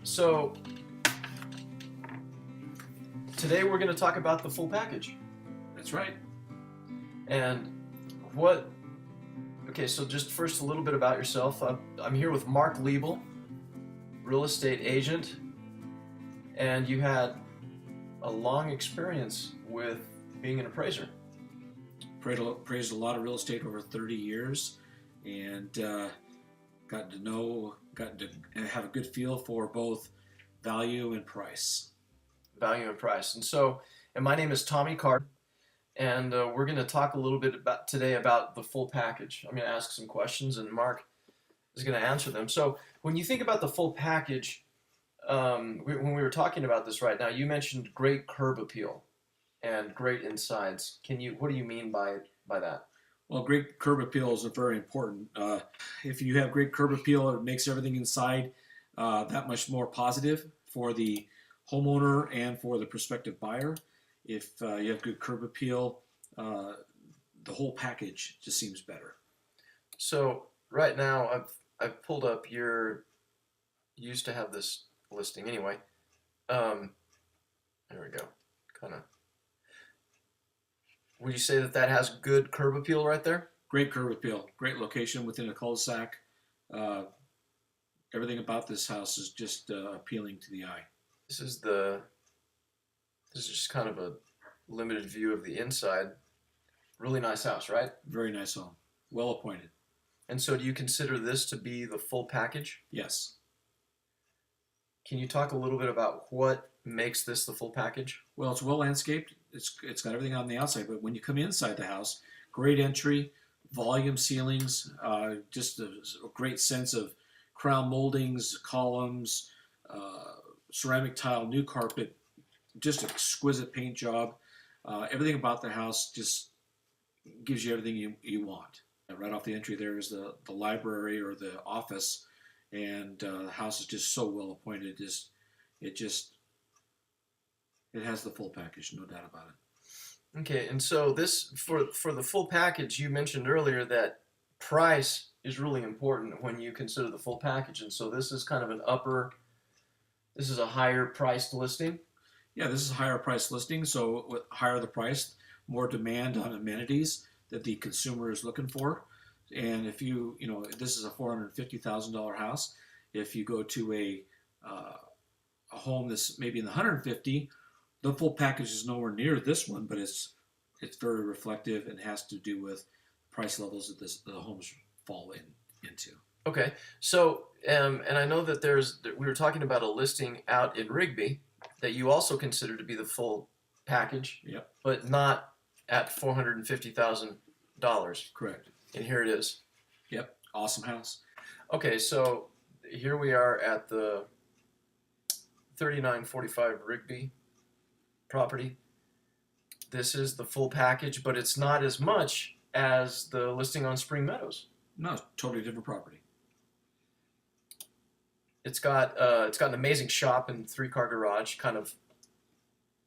So today we're going to talk about the full package. That's right. And okay, so just first a little bit about yourself. I'm here with Mark LIebel, real estate agent, and you had a long experience with being an appraiser. Appraised a lot of real estate over 30 years and got to have a good feel for both value and price. Value and price. And my name is Tommy Carter, and we're going to talk a little bit today about the full package. I'm going to ask some questions, and Mark is going to answer them. So when you think about the full package, when we were talking about this right now, you mentioned great curb appeal and great insides. What do you mean by that? Well, great curb appeal is very important. If you have great curb appeal, it makes everything inside that much more positive for the homeowner and for the prospective buyer. If you have good curb appeal, the whole package just seems better. So right now, I've pulled up you used to have this listing anyway. There we go. Kind of. Would you say that has good curb appeal right there? Great curb appeal, great location within a cul-de-sac. Everything about this house is just appealing to the eye. This is just kind of a limited view of the inside. Really nice house, right? Very nice home, well appointed. And so do you consider this to be the full package? Yes. Can you talk a little bit about what makes this the full package? Well, it's well landscaped. It's got everything on the outside, but when you come inside the house, great entry, volume ceilings, just a great sense of crown moldings, columns, ceramic tile, new carpet, just exquisite paint job. Everything about the house just gives you everything you want. Right off the entry there is the library or the office, and the house is just so well appointed. It has the full package, no doubt about it. Okay, and so this for the full package, you mentioned earlier that price is really important when you consider the full package, and so this is kind of this is a higher priced listing. Yeah, this is a higher price listing, so with higher the price, more demand on amenities that the consumer is looking for. And if this is a $450,000 house. If you go to a home that's maybe in the 150, the full package is nowhere near this one, but it's very reflective and has to do with price levels that the homes fall into. Okay, so and I know that we were talking about a listing out in Rigby that you also consider to be the full package. Yep. But not at $450,000. Correct. And here it is. Yep. Awesome house. Okay, so here we are at the 3945 Rigby property. This is the full package, but it's not as much as the listing on Spring Meadows. No, it's totally different property. It's got an amazing shop and 3-car garage, kind of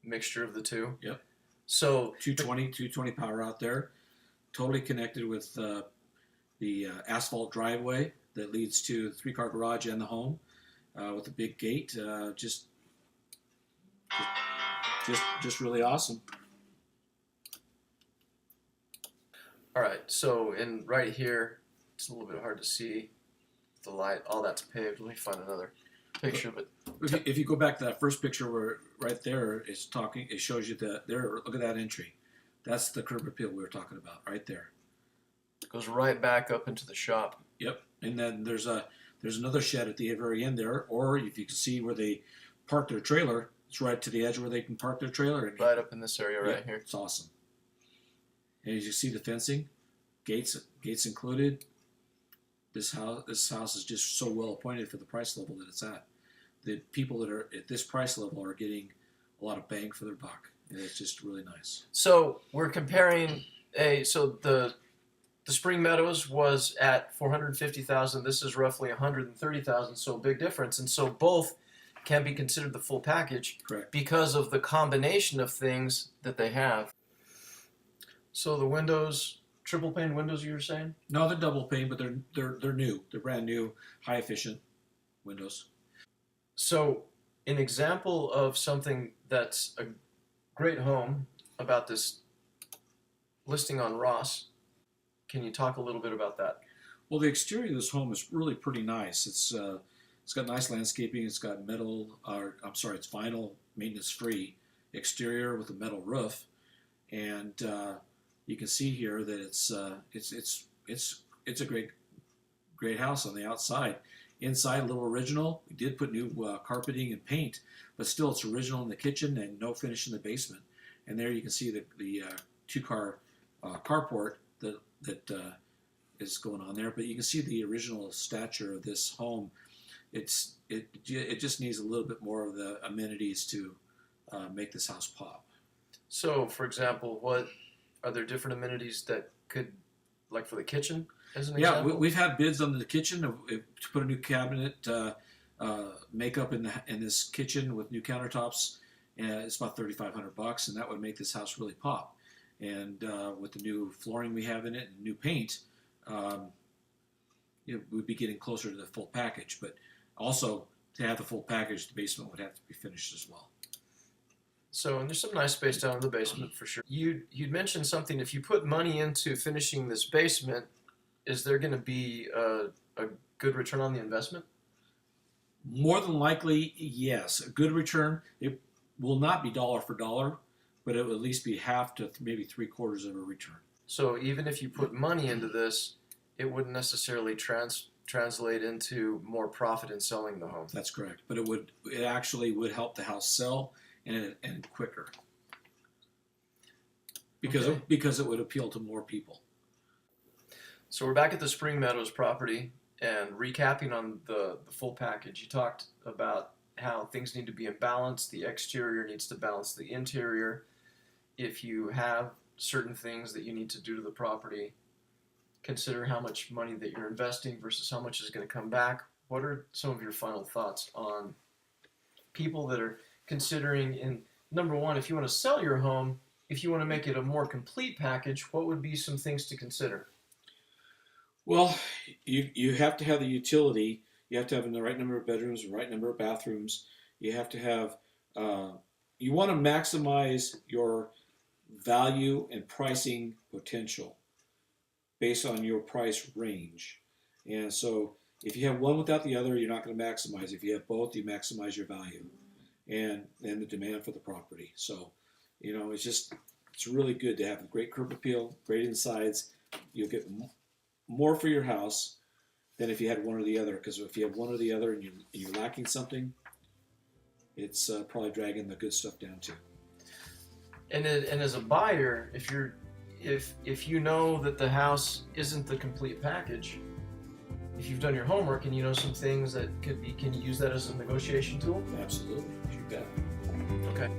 mixture of the two. Yep. So 220 power out there, totally connected with the asphalt driveway that leads to the 3-car garage and the home, with a big gate. Just really awesome. All right, so right here, it's a little bit hard to see the light. All that's paved. Let me find another picture. But if you go back to that first picture where right there it shows you look at that entry. That's the curb appeal we were talking about right there. It goes right back up into the shop. Yep, and then there's another shed at the very end there, or if you can see where they park their trailer, it's right to the edge where they can park their trailer. Right up in this area right here. It's awesome. And as you see the fencing, gates included. This house is just so well appointed for the price level that it's at. The people that are at this price level are getting a lot of bang for their buck, and it's just really nice. So we're comparing the Spring Meadows was at $450,000. This is roughly $130,000. So a big difference, and so both can be considered the full package. Correct. Because of the combination of things that they have. So the windows, triple pane windows, you were saying? No, they're double pane, but they're new. They're brand new, high efficient windows. So, an example of something that's a great home about this listing on Ross, can you talk a little bit about that? Well, the exterior of this home is really pretty nice. It's got nice landscaping. It's got it's vinyl, maintenance-free exterior with a metal roof, and you can see here that it's a great house on the outside. Inside, a little original. We did put new carpeting and paint, but still it's original in the kitchen and no finish in the basement. And there you can see the two-car carport that is going on there. But you can see the original stature of this home. It just needs a little bit more of the amenities to make this house pop. So, for example, what are there different amenities that could, like for the kitchen, as an Yeah, example? we've had bids on the kitchen to put a new cabinet, makeup in this kitchen with new countertops. It's about $3,500, and that would make this house really pop. And with the new flooring we have in it and new paint, we'd be getting closer to the full package. But also, to have the full package, the basement would have to be finished as well. So, and there's some nice space down in the basement for sure. You'd mentioned something. If you put money into finishing this basement, is there going to be a good return on the investment? More than likely, yes. A good return. It will not be dollar for dollar, but it will at least be half to maybe three-quarters of a return. So even if you put money into this, it wouldn't necessarily translate into more profit in selling the home. That's correct. But it actually would help the house sell and quicker. Because it would appeal to more people. So we're back at the Spring Meadows property and recapping on the full package. You talked about how things need to be in balance. The exterior needs to balance the interior. If you have certain things that you need to do to the property, consider how much money that you're investing versus how much is going to come back. What are some of your final thoughts on people that are considering, in number one, if you want to sell your home, if you want to make it a more complete package, what would be some things to consider? Well, you have to have the utility. You have to have the right number of bedrooms, the right number of bathrooms. You have to have. You want to maximize your value and pricing potential based on your price range. And so, if you have one without the other, you're not going to maximize. If you have both, you maximize your value and the demand for the property. So, it's really good to have a great curb appeal, great insides. You'll get more for your house than if you had one or the other. Because if you have one or the other and you're lacking something, it's probably dragging the good stuff down too. And as a buyer, if you know that the house isn't the complete package, if you've done your homework and you know some things that could be, can you use that as a negotiation tool? Absolutely, you bet. Okay.